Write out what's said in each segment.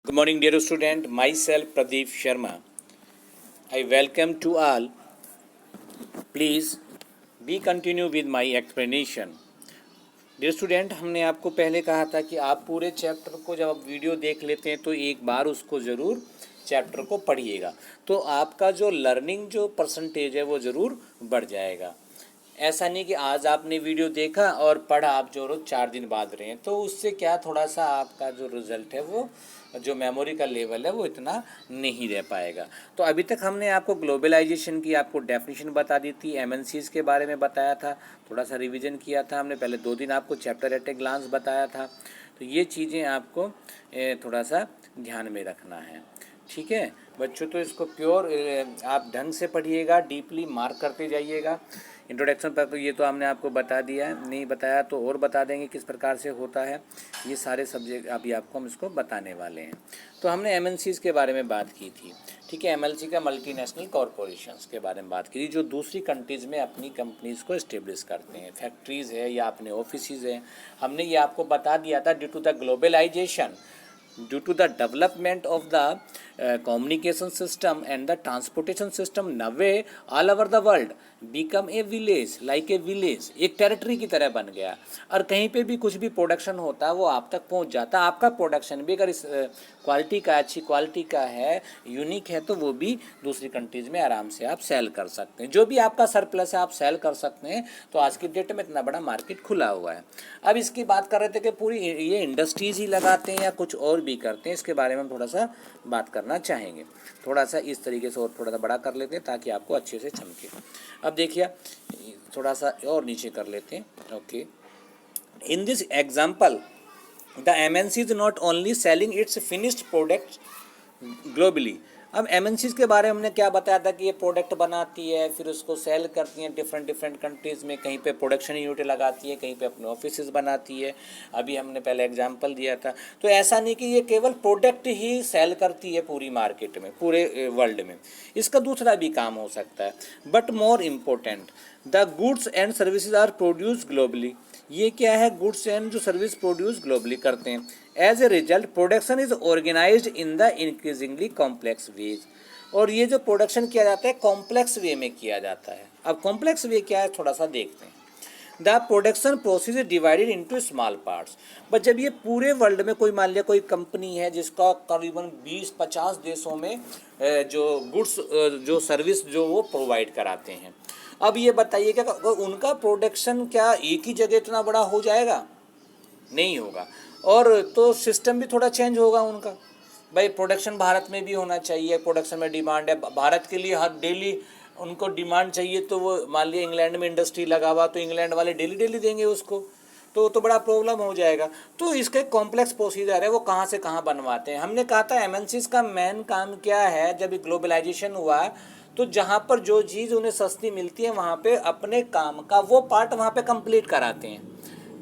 Good morning, dear student. Myself Pradeep Sharma. I welcome to all. Please be continue with my explanation. Dear student, हमने आपको पहले कहा था कि आप पूरे चैप्टर को जब आप वीडियो देख लेते हैं तो एक बार उसको ज़रूर चैप्टर को पढ़िएगा, तो आपका जो लर्निंग जो परसेंटेज है वो ज़रूर बढ़ जाएगा। ऐसा नहीं कि आज आपने वीडियो देखा और पढ़ा आप जो रोज़ 4 दिन बाद रहे हैं, तो उससे क्या थोड़ा सा आपका जो रिज़ल्ट है वो जो मेमोरी का लेवल है वो इतना नहीं रह पाएगा। तो अभी तक हमने आपको ग्लोबलाइजेशन की आपको डेफिनेशन बता दी थी, एमएनसीज़ के बारे में बताया था, थोड़ा सा रिवीजन किया था हमने, पहले 2 दिन आपको चैप्टर एट ए ग्लांस बताया था। तो ये चीज़ें आपको थोड़ा सा ध्यान में रखना है, ठीक है बच्चों। तो इसको प्योर आप ढंग से पढ़िएगा, डीपली मार्क करते जाइएगा। इंट्रोडक्शन पर तो ये तो हमने आपको बता दिया है, नहीं बताया तो और बता देंगे किस प्रकार से होता है। ये सारे सब्जेक्ट अभी आपको हम इसको बताने वाले हैं। तो हमने एमएनसीज़ के बारे में बात की थी, ठीक है। एमएनसी का मल्टीनेशनल कॉरपोरेशंस के बारे में बात की थी, जो दूसरी कंट्रीज़ में अपनी कंपनीज़ को इस्टेब्लिश करते हैं, फैक्ट्रीज़ है या अपने ऑफिसेज हैं। हमने ये आपको बता दिया था, due to the globalisation, due to the development of the communication system and the transportation system, nowadays all over the world become a village, like a village, एक टेरिटरी की तरह बन गया। और कहीं पे भी कुछ भी प्रोडक्शन होता है वो आप तक पहुंच जाता है। आपका प्रोडक्शन भी अगर इस क्वालिटी का, अच्छी क्वालिटी का है, यूनिक है, तो वो भी दूसरी कंट्रीज़ में आराम से आप सेल कर सकते हैं। जो भी आपका सरप्लस है आप सेल कर सकते हैं। तो आज की डेट में इतना बड़ा मार्केट खुला हुआ है। अब इसकी बात कर रहे थे कि पूरी ये इंडस्ट्रीज़ ही लगाते हैं या कुछ और भी करते हैं, इसके बारे में हम थोड़ा सा बात करना चाहेंगे। थोड़ा सा इस तरीके से और थोड़ा सा बड़ा कर लेते हैं ताकि आपको अच्छे से चमके। अब देखिए थोड़ा सा और नीचे कर लेते हैं। Okay, in this example the MNC is not only selling it's finished product globally. अब एमएनसीज़ के बारे में हमने क्या बताया था कि ये प्रोडक्ट बनाती है, फिर उसको सेल करती हैं डिफरेंट कंट्रीज़ में, कहीं पे प्रोडक्शन यूनिट लगाती है, कहीं पे अपने ऑफिसेज बनाती है। अभी हमने पहले एग्जांपल दिया था। तो ऐसा नहीं कि ये केवल प्रोडक्ट ही सेल करती है पूरी मार्केट में, पूरे वर्ल्ड में, इसका दूसरा भी काम हो सकता है। But more important, the goods and services are produce globally. ये क्या है, गुड्स एंड जो सर्विस प्रोड्यूस ग्लोबली करते हैं। As a result production is organised in the increasingly complex ways. और ये जो प्रोडक्शन किया जाता है कॉम्प्लेक्स वे में किया जाता है। अब कॉम्प्लेक्स वे क्या है थोड़ा सा देखते हैं। The production process is divided into small parts. But जब ये पूरे वर्ल्ड में कोई, मान लिया कोई कंपनी है जिसका करीबन 20-50 देशों में जो गुड्स जो सर्विस जो वो प्रोवाइड कराते हैं। अब ये बताइए क्या उनका प्रोडक्शन क्या एक ही जगह इतना बड़ा हो जाएगा? नहीं होगा। और तो सिस्टम भी थोड़ा चेंज होगा उनका। भाई प्रोडक्शन भारत में भी होना चाहिए, प्रोडक्शन में डिमांड है भारत के लिए, हर डेली उनको डिमांड चाहिए। तो वो मान लिया इंग्लैंड में इंडस्ट्री लगा हुआ, तो इंग्लैंड वाले डेली देंगे उसको, तो बड़ा प्रॉब्लम हो जाएगा। तो इसके कॉम्प्लेक्स प्रोसीजर है, वो कहाँ से कहाँ बनवाते हैं। हमने कहा था एमएनसीज़ का मेन काम क्या है। जब ग्लोबलाइजेशन हुआ तो जहाँ पर जो चीज़ उन्हें सस्ती मिलती है वहाँ पे अपने काम का वो पार्ट वहाँ पे कंप्लीट कराते हैं,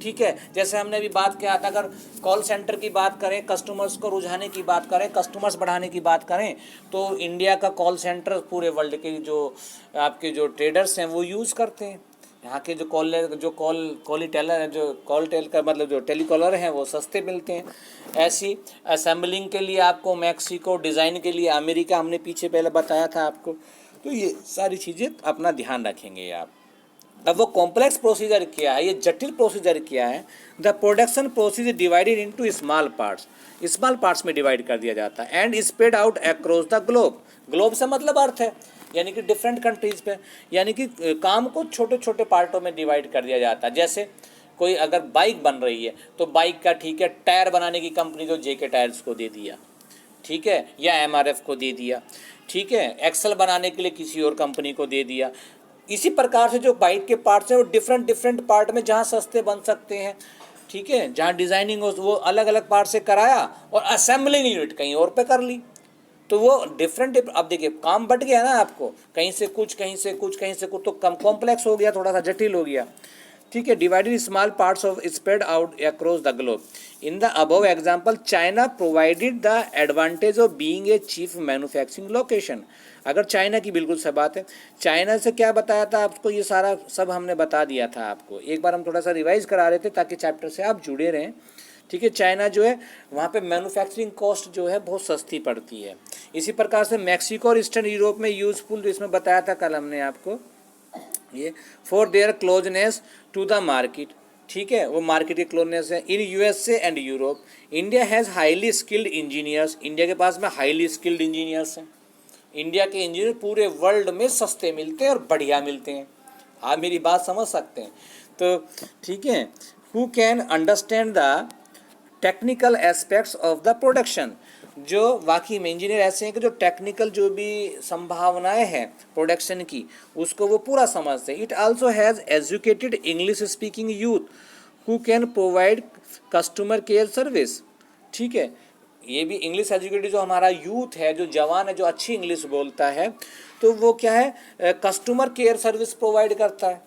ठीक है। जैसे हमने अभी बात किया था, अगर कॉल सेंटर की बात करें, कस्टमर्स को रुझाने की बात करें, कस्टमर्स बढ़ाने की बात करें, तो इंडिया का कॉल सेंटर पूरे वर्ल्ड के जो आपके जो ट्रेडर्स हैं वो यूज़ करते हैं। यहाँ के जो कॉल टेलर हैं, जो कॉल टेल का मतलब जो टेलीकॉलर हैं वो सस्ते मिलते हैं। ऐसी असेंबलिंग के लिए आपको मैक्सिको, डिज़ाइन के लिए अमेरिका, हमने पीछे पहले बताया था आपको। तो ये सारी चीज़ें अपना ध्यान रखेंगे आप। अब वो कॉम्प्लेक्स प्रोसीजर क्या है, ये जटिल प्रोसीजर क्या है। The production procedure divided into small parts में डिवाइड कर दिया जाता है and spread out across the globe. Globe से मतलब अर्थ है, यानी कि डिफरेंट कंट्रीज़ पे, यानी कि काम को छोटे छोटे पार्टों में डिवाइड कर दिया जाता है। जैसे कोई अगर बाइक बन रही है तो बाइक का ठीक है, टायर बनाने की कंपनी को जेके टायर्स को दे दिया, ठीक है, या एमआरएफ को दे दिया, ठीक है, एक्सल बनाने के लिए किसी और कंपनी को दे दिया। इसी प्रकार से जो बाइक के पार्ट्स हैं वो डिफरेंट पार्ट में जहाँ सस्ते बन सकते हैं, ठीक है, जहाँ डिज़ाइनिंग हो वो अलग अलग पार्ट से कराया और असेंबलिंग यूनिट कहीं और पे कर ली। तो वो डिफरेंट, अब देखिए काम बट गया ना आपको, कहीं से कुछ कहीं से कुछ कहीं से कुछ, तो कम कॉम्प्लेक्स हो गया, थोड़ा सा जटिल हो गया, ठीक है। Divided small parts of spread out across the globe. In the above example China provided the advantage of being a chief manufacturing location. अगर चाइना की बिल्कुल सब बात है, चाइना से क्या बताया था आपको, ये सारा सब हमने बता दिया था आपको। एक बार हम थोड़ा सा रिवाइज करा रहे थे ताकि चैप्टर से आप जुड़े रहें। ठीक है, चाइना जो है वहाँ पे मैन्युफैक्चरिंग कॉस्ट जो है बहुत सस्ती पड़ती है। इसी प्रकार से मैक्सिको और ईस्टर्न यूरोप में यूजफुल, जो इसमें बताया था कल हमने आपको, ये for their closeness to the market, ठीक है, वो मार्केट के क्लोजनेस है। In USA and Europe India has highly skilled engineers, India के पास में हाईली स्किल्ड इंजीनियर्स हैं। इंडिया के इंजीनियर पूरे वर्ल्ड में सस्ते मिलते हैं और बढ़िया मिलते हैं। आप मेरी बात समझ सकते हैं। तो ठीक है, who can understand the technical aspects of the production, जो वाकई में इंजीनियर ऐसे हैं कि जो टेक्निकल जो भी संभावनाएं हैं प्रोडक्शन की उसको वो पूरा समझते हैं। It also has educated English speaking youth who can provide customer care service, ठीक है, ये भी इंग्लिश एजुकेटेड जो हमारा यूथ है, जो जवान है, जो अच्छी इंग्लिश बोलता है, तो वो क्या है, कस्टमर केयर सर्विस प्रोवाइड करता है।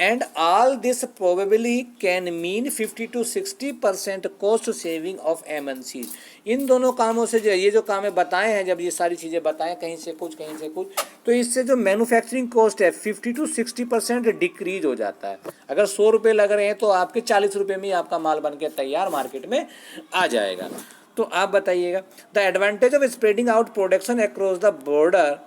And all this probably can mean 50 to 60% cost saving of MNCs। इन दोनों कामों से जो ये जो काम बताए हैं, जब ये सारी चीज़ें बताएं कहीं से कुछ कहीं से कुछ, तो इससे जो मैन्युफैक्चरिंग कॉस्ट है 50 to 60% डिक्रीज हो जाता है। अगर 100 रुपये लग रहे हैं तो आपके 40 रुपये में ही आपका माल बन के तैयार मार्केट में आ जाएगा। तो आप बताइएगा, the advantage of spreading out production across the border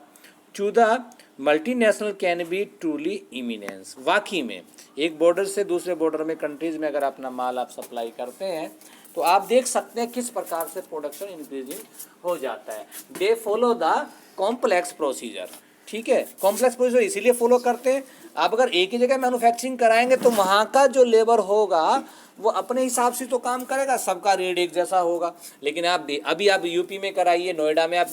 to the multinational can be truly eminence. वाकई में एक बॉर्डर से दूसरे बॉर्डर में कंट्रीज में अगर अपना माल आप सप्लाई करते हैं तो आप देख सकते हैं किस प्रकार से प्रोडक्शन इंक्रीजिंग हो जाता है। They follow the complex procedure, ठीक है, कॉम्प्लेक्स प्रोसीजर इसीलिए फॉलो करते हैं। आप अगर एक ही जगह मैन्युफैक्चरिंग कराएंगे तो वहाँ का जो लेबर होगा वो अपने हिसाब से तो काम करेगा, सबका रेट एक जैसा होगा। लेकिन आप अभी आप यूपी में कराइए, नोएडा में आप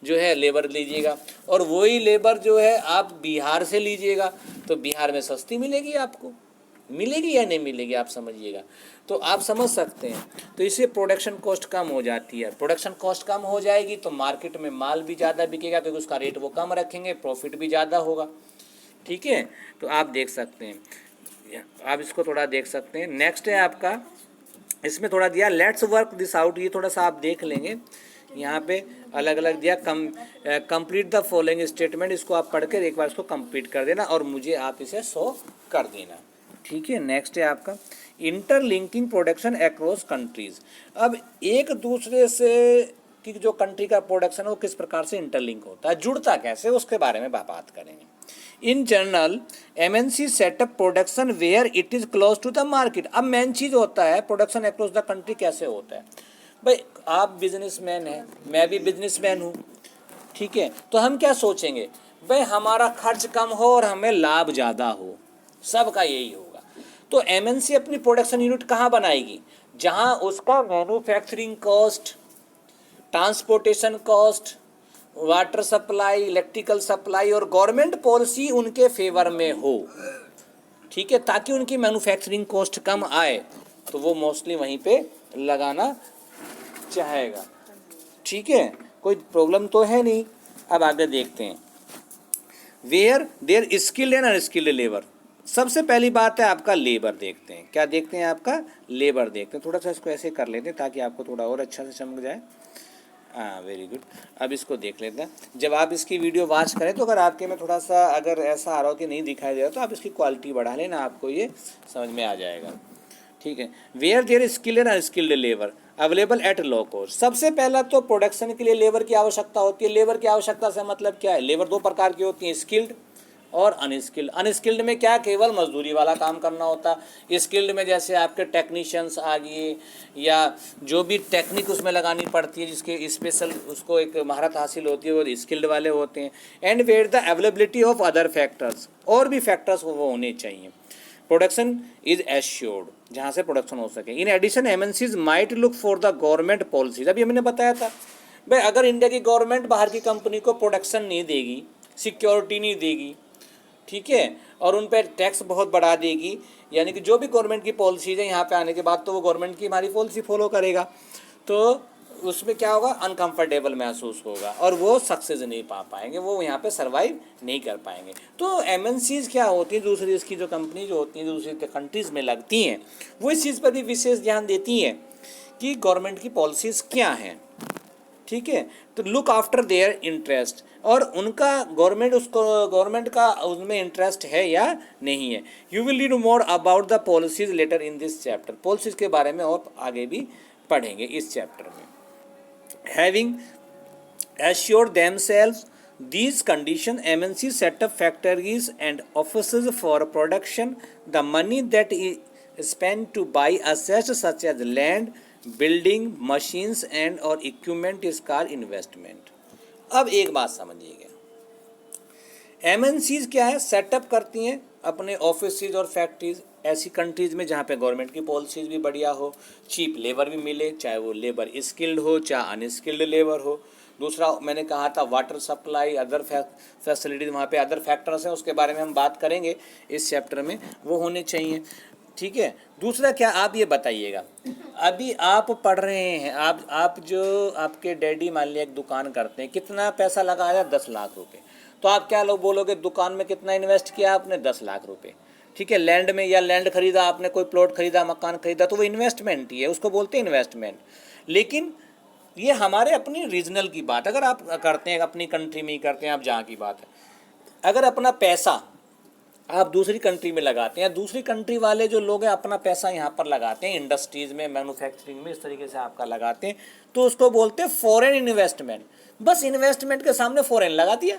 जो है लेबर लीजिएगा, और वही लेबर जो है आप बिहार से लीजिएगा तो बिहार में सस्ती मिलेगी, आपको मिलेगी या नहीं मिलेगी, आप समझिएगा। तो आप समझ सकते हैं, तो इससे प्रोडक्शन कॉस्ट कम हो जाती है। प्रोडक्शन कॉस्ट कम हो जाएगी तो मार्केट में माल भी ज़्यादा बिकेगा, क्योंकि उसका रेट वो कम रखेंगे, प्रॉफिट भी ज़्यादा होगा, ठीक है। तो आप देख सकते हैं, आप इसको थोड़ा देख सकते हैं। नेक्स्ट है आपका, इसमें थोड़ा दिया लेट्स वर्क दिस आउट, ये थोड़ा सा आप देख लेंगे, यहाँ पे अलग अलग दिया। कंप्लीट द फॉलोइंग स्टेटमेंट, इसको आप पढ़कर एक बार इसको कंप्लीट कर देना और मुझे आप इसे शो कर देना, ठीक है। नेक्स्ट है आपका इंटरलिंकिंग प्रोडक्शन अक्रॉस कंट्रीज। अब एक दूसरे से की जो कंट्री का प्रोडक्शन है वो किस प्रकार से इंटरलिंक होता है, जुड़ता कैसे, उसके बारे में बात करेंगे। In general MNC setup production where it is close to the market. अब मेन चीज़ होता है प्रोडक्शन अक्रॉस द कंट्री कैसे होता है। भाई आप बिजनेसमैन हैं, मैं भी बिजनेसमैन हूँ, ठीक है, तो हम क्या सोचेंगे, भाई हमारा खर्च कम हो और हमें लाभ ज़्यादा हो, सबका यही होगा। तो MNC अपनी प्रोडक्शन यूनिट कहाँ बनाएगी, जहाँ उसका manufacturing cost, transportation cost, water supply, electrical supply और गवर्नमेंट पॉलिसी उनके फेवर में हो, ठीक है, ताकि उनकी मैन्युफैक्चरिंग कॉस्ट कम आए, तो वो मोस्टली वहीं पे लगाना चाहेगा, ठीक है, कोई प्रॉब्लम तो है नहीं। अब आगे देखते हैं, where there skilled and unskilled labour. सबसे पहली बात है आपका लेबर देखते हैं, क्या देखते हैं, आपका लेबर देखते हैं। थोड़ा सा इसको ऐसे कर लेते हैं ताकि आपको थोड़ा और अच्छा से समझ जाए। हाँ, वेरी गुड। अब इसको देख लेते हैं, जब आप इसकी वीडियो वॉच करें तो अगर आपके में थोड़ा सा अगर ऐसा आ रहा हो कि नहीं दिखाई दे रहा तो आप इसकी क्वालिटी बढ़ा लेना, आपको ये समझ में आ जाएगा, ठीक है। Where there skilled and unskilled labour available at low cost. सबसे पहला तो प्रोडक्शन के लिए लेबर की आवश्यकता होती है। लेबर की आवश्यकता से मतलब क्या है, लेबर दो प्रकार की होती है, स्किल्ड और अनस्किल्ड। अनस्किल्ड में क्या, केवल मजदूरी वाला काम करना होता है। स्किल्ड में जैसे आपके टेक्नीशियंस आ गए या जो भी टेक्निक उसमें लगानी पड़ती है, जिसके स्पेशल उसको एक महारत हासिल होती है, वो स्किल्ड वाले होते हैं। And where the availability of other factors, और भी फैक्टर्स वो होने चाहिए। प्रोडक्शन इज एश्योर्ड, जहाँ से प्रोडक्शन हो सके। In addition MNCs might look for the government policies. अभी हमने बताया था भाई, अगर इंडिया की गवर्नमेंट बाहर की कंपनी को प्रोडक्शन नहीं देगी, सिक्योरिटी नहीं देगी, ठीक है, और उन पर टैक्स बहुत बढ़ा देगी, यानी कि जो भी गवर्नमेंट की पॉलिसीज है यहाँ पे आने के बाद तो वो गवर्नमेंट की हमारी पॉलिसी फॉलो करेगा, तो उसमें क्या होगा, अनकंफर्टेबल महसूस होगा और वो सक्सेस नहीं पा पाएंगे, वो यहाँ पे सर्वाइव नहीं कर पाएंगे। तो MNCs क्या होती है, दूसरी इसकी जो कंपनी जो होती हैं दूसरी कंट्रीज़ में लगती हैं, वो इस चीज़ पर भी विशेष ध्यान देती हैं कि गवर्नमेंट की पॉलिसीज़ क्या हैं, ठीक है। तो लुक आफ्टर देयर इंटरेस्ट, और उनका गवर्नमेंट का उसमें इंटरेस्ट है या नहीं है। You will read more about the policies later in this chapter, policies के बारे में और आगे भी पढ़ेंगे इस चैप्टर में। Having assured themselves these conditions, MNC set up factories and offices for production. The money that is spent to buy assets such as land, building, machines and or equipment is called investment. अब एक बात समझिएगा, MNCs क्या है, setup करती हैं अपने offices और फैक्ट्रीज ऐसी कंट्रीज़ में जहाँ पे गवर्नमेंट की पॉलिसीज़ भी बढ़िया हो, चीप लेबर भी मिले, चाहे वो लेबर स्किल्ड हो चाहे अनस्किल्ड लेबर हो। दूसरा मैंने कहा था वाटर सप्लाई, अदर फैसिलिटीज़, वहाँ पे अदर फैक्टर्स हैं, उसके बारे में हम बात करेंगे इस चैप्टर में, वो होने चाहिए, ठीक है। दूसरा क्या, आप ये बताइएगा, अभी आप पढ़ रहे हैं, आप जो आपके डैडी मान लिया एक दुकान करते हैं, कितना पैसा लगाया, 10 लाख रुपये, तो आप क्या लोग बोलोगे, दुकान में कितना इन्वेस्ट किया आपने, 10 लाख रुपये, ठीक है। लैंड में या लैंड खरीदा आपने, कोई प्लॉट खरीदा, मकान खरीदा, तो वो इन्वेस्टमेंट ही है, उसको बोलते हैं इन्वेस्टमेंट। लेकिन ये हमारे अपनी रीजनल की बात, अगर आप करते हैं अपनी कंट्री में ही करते हैं, आप जहाँ की बात है, अगर अपना पैसा आप दूसरी कंट्री में लगाते हैं, दूसरी कंट्री वाले जो लोग हैं अपना पैसा यहाँ पर लगाते हैं, इंडस्ट्रीज़ में, मैन्युफैक्चरिंग में, इस तरीके से आपका लगाते हैं, तो उसको बोलते हैं फॉरेन इन्वेस्टमेंट। बस इन्वेस्टमेंट के सामने फॉरेन लगा दिया,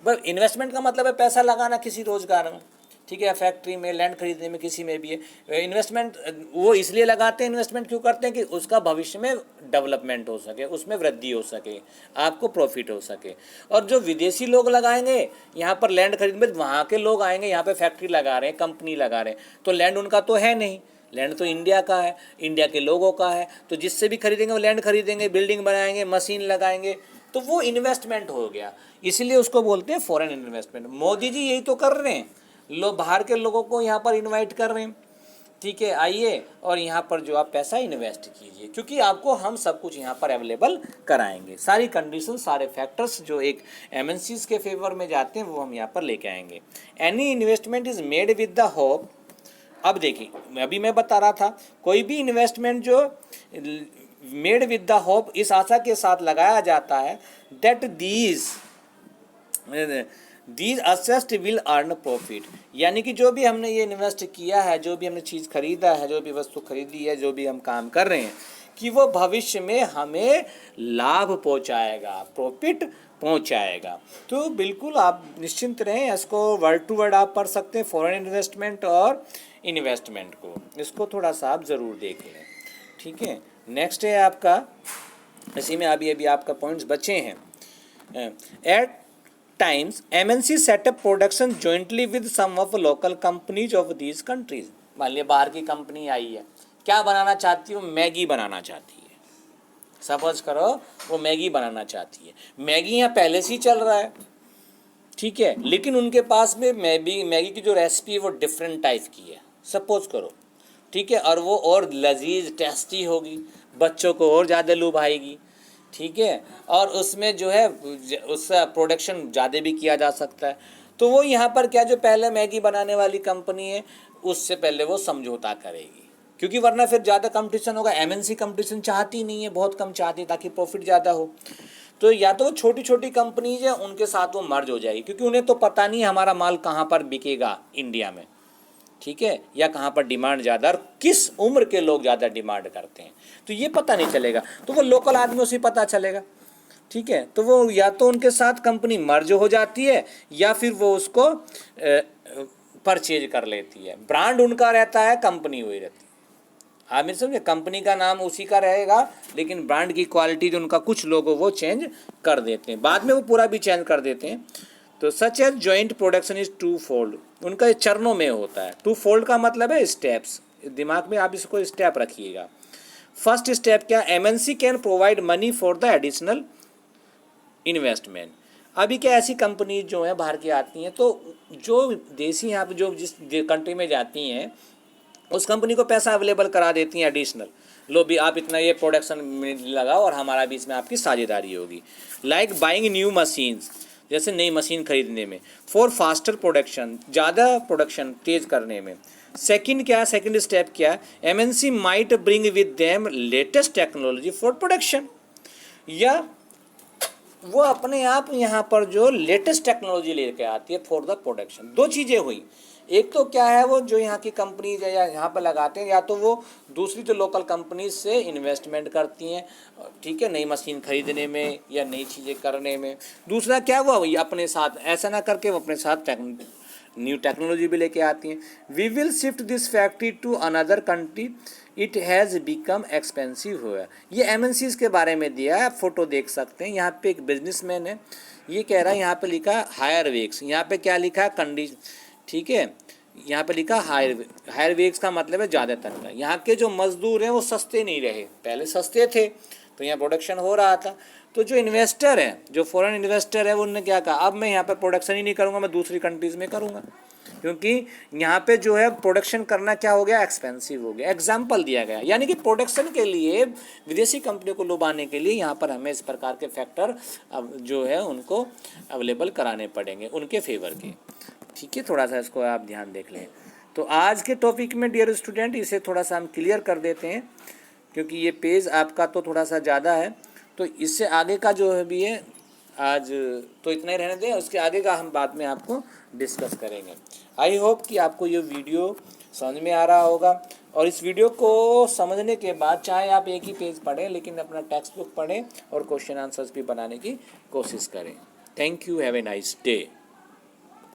बस इन्वेस्टमेंट का मतलब है पैसा लगाना किसी रोजगार में, ठीक है, फैक्ट्री में, लैंड खरीदने में, किसी में भी है। इन्वेस्टमेंट वो इसलिए लगाते हैं, इन्वेस्टमेंट क्यों करते हैं कि उसका भविष्य में डेवलपमेंट हो सके, उसमें वृद्धि हो सके, आपको प्रॉफिट हो सके। और जो विदेशी लोग लगाएंगे यहाँ पर लैंड खरीदने, वहाँ के लोग आएंगे यहाँ पे फैक्ट्री लगा रहे हैं, कंपनी लगा रहे हैं, तो लैंड उनका तो है नहीं, लैंड तो इंडिया का है, इंडिया के लोगों का है, तो जिससे भी खरीदेंगे वो लैंड खरीदेंगे, बिल्डिंग बनाएंगे, मशीन लगाएंगे, तो वो इन्वेस्टमेंट हो गया, इसलिए उसको बोलते हैं फॉरेन इन्वेस्टमेंट। मोदी जी यही तो कर रहे हैं, बाहर के लोगों को यहाँ पर इनवाइट कर रहे हैं, ठीक है, आइए और यहाँ पर जो आप पैसा इन्वेस्ट कीजिए, क्योंकि आपको हम सब कुछ यहाँ पर अवेलेबल कराएंगे, सारी कंडीशन, सारे फैक्टर्स जो एक MNCs के फेवर में जाते हैं वो हम यहाँ पर लेके आएंगे। Any investment is made with the hope, अब देखिए अभी मैं बता रहा था, कोई भी इन्वेस्टमेंट जो मेड विद द होप, इस आशा के साथ लगाया जाता है that these assets will earn profit, यानी कि जो भी हमने ये इन्वेस्ट किया है, जो भी हमने चीज़ खरीदा है, जो भी वस्तु खरीदी है, जो भी हम काम कर रहे हैं, कि वो भविष्य में हमें लाभ पहुंचाएगा, प्रॉफिट पहुंचाएगा। तो बिल्कुल आप निश्चिंत रहें, इसको वर्ड टू वर्ड आप पढ़ सकते हैं, फॉरेन इन्वेस्टमेंट और इन्वेस्टमेंट को, इसको थोड़ा सा आप ज़रूर देख लें, ठीक है। नेक्स्ट है आपका, इसी में अभी आपका पॉइंट्स बचे हैं। At times MNC set up production jointly with some of local companies of these countries। मान लिया बाहर की कंपनी आई है, क्या बनाना चाहती है, वो मैगी बनाना चाहती है, सपोज करो वो मैगी बनाना चाहती है, मैगी यहाँ पहले से ही चल रहा है, ठीक है, लेकिन उनके पास में मैगी की जो रेसिपी है वो डिफरेंट टाइप की है, सपोज करो, ठीक है, और वो और लजीज टेस्टी होगी, बच्चों को और ज़्यादा लुभाएगी, ठीक है, और उसमें जो है उसका प्रोडक्शन ज़्यादा भी किया जा सकता है। तो वो यहाँ पर क्या, जो पहले मैगी बनाने वाली कंपनी है उससे पहले वो समझौता करेगी, क्योंकि वरना फिर ज़्यादा कंपटीशन होगा। MNC कंपटीशन चाहती नहीं है, बहुत कम चाहती है ताकि प्रॉफिट ज़्यादा हो। तो या तो छोटी छोटी कंपनीज है उनके साथ वो मर्ज हो जाएगी, क्योंकि उन्हें तो पता नहीं हमारा माल कहाँ पर बिकेगा इंडिया में, ठीक है, या कहाँ पर डिमांड ज़्यादा और किस उम्र के लोग ज़्यादा डिमांड करते हैं, तो ये पता नहीं चलेगा, तो वो लोकल आदमियों से पता चलेगा, ठीक है। तो वो या तो उनके साथ कंपनी मर्ज हो जाती है या फिर वो उसको परचेज कर लेती है, ब्रांड उनका रहता है, कंपनी वही रहती है, आप मेरे समझे, कंपनी का नाम उसी का रहेगा लेकिन ब्रांड की क्वालिटी जो उनका कुछ लोग वो चेंज कर देते हैं, बाद में वो पूरा भी चेंज कर देते हैं। तो such as joint production is two fold, उनका चरणों में होता है, टू फोल्ड का मतलब है स्टेप्स, दिमाग में आप इसको स्टेप रखिएगा। फर्स्ट स्टेप क्या, MNC can provide money for the additional investment. अभी क्या ऐसी कंपनी जो है बाहर की आती हैं, तो जो देसी यहाँ पर जो जिस कंट्री में जाती हैं उस कंपनी को पैसा अवेलेबल करा देती हैं एडिशनल, लो भी आप इतना ये प्रोडक्शन में लगाओ और हमारा भी इसमें आपकी साझेदारी होगी। लाइक बाइंग न्यू मशीन्स, जैसे नई मशीन खरीदने में, फॉर फास्टर प्रोडक्शन, ज़्यादा प्रोडक्शन तेज करने में। सेकंड क्या, सेकंड स्टेप क्या, MNC might bring with them latest technology for production, या वो अपने आप यहाँ पर जो लेटेस्ट टेक्नोलॉजी लेके आती है फॉर द प्रोडक्शन। दो चीज़ें हुई, एक तो क्या है वो जो यहाँ की कंपनीज है या यहाँ पर लगाते हैं, या तो वो दूसरी तो लोकल कंपनीज से इन्वेस्टमेंट करती हैं, ठीक है, नई मशीन खरीदने में या नई चीज़ें करने में। दूसरा क्या हुआ, वही अपने साथ ऐसा ना करके वो अपने साथ न्यू टेक्नोलॉजी भी लेके आती हैं। We will shift this factory to another country, it has become expensive हुआ। ये एमएनसीज के बारे में दिया है, आप फोटो देख सकते हैं। यहाँ पे एक बिजनेसमैन है, ये कह रहा है, यहाँ पे लिखा हायर वेक्स, यहाँ पे क्या लिखा है कंडीशन, ठीक है, यहाँ पे लिखा हायर वेक्स का मतलब है ज़्यादा तनख्वाह। यहाँ के जो मजदूर हैं वो सस्ते नहीं रहे, पहले सस्ते थे तो यहाँ प्रोडक्शन हो रहा था। तो जो इन्वेस्टर है, जो फॉरेन इन्वेस्टर है, उन्होंने क्या कहा, अब मैं यहाँ पर प्रोडक्शन ही नहीं करूँगा, मैं दूसरी कंट्रीज़ में करूँगा, क्योंकि यहाँ पे जो है प्रोडक्शन करना क्या हो गया, एक्सपेंसिव हो गया। एग्जाम्पल दिया गया, यानी कि प्रोडक्शन के लिए विदेशी कंपनियों को लुभाने के लिए यहाँ पर हमें इस प्रकार के फैक्टर अब जो है उनको अवेलेबल कराने पड़ेंगे उनके फेवर के, ठीक है। थोड़ा सा इसको आप ध्यान देख लें। तो आज के टॉपिक में डियर स्टूडेंट इसे थोड़ा सा हम क्लियर कर देते हैं, क्योंकि ये पेज आपका तो थोड़ा सा ज़्यादा है, तो इससे आगे का जो है भी है आज तो इतना ही रहने दें, उसके आगे का हम बाद में आपको डिस्कस करेंगे। आई होप कि आपको ये वीडियो समझ में आ रहा होगा, और इस वीडियो को समझने के बाद चाहे आप एक ही पेज पढ़ें, लेकिन अपना टेक्स्ट बुक पढ़ें और क्वेश्चन आंसर्स भी बनाने की कोशिश करें। Thank you, have a nice day.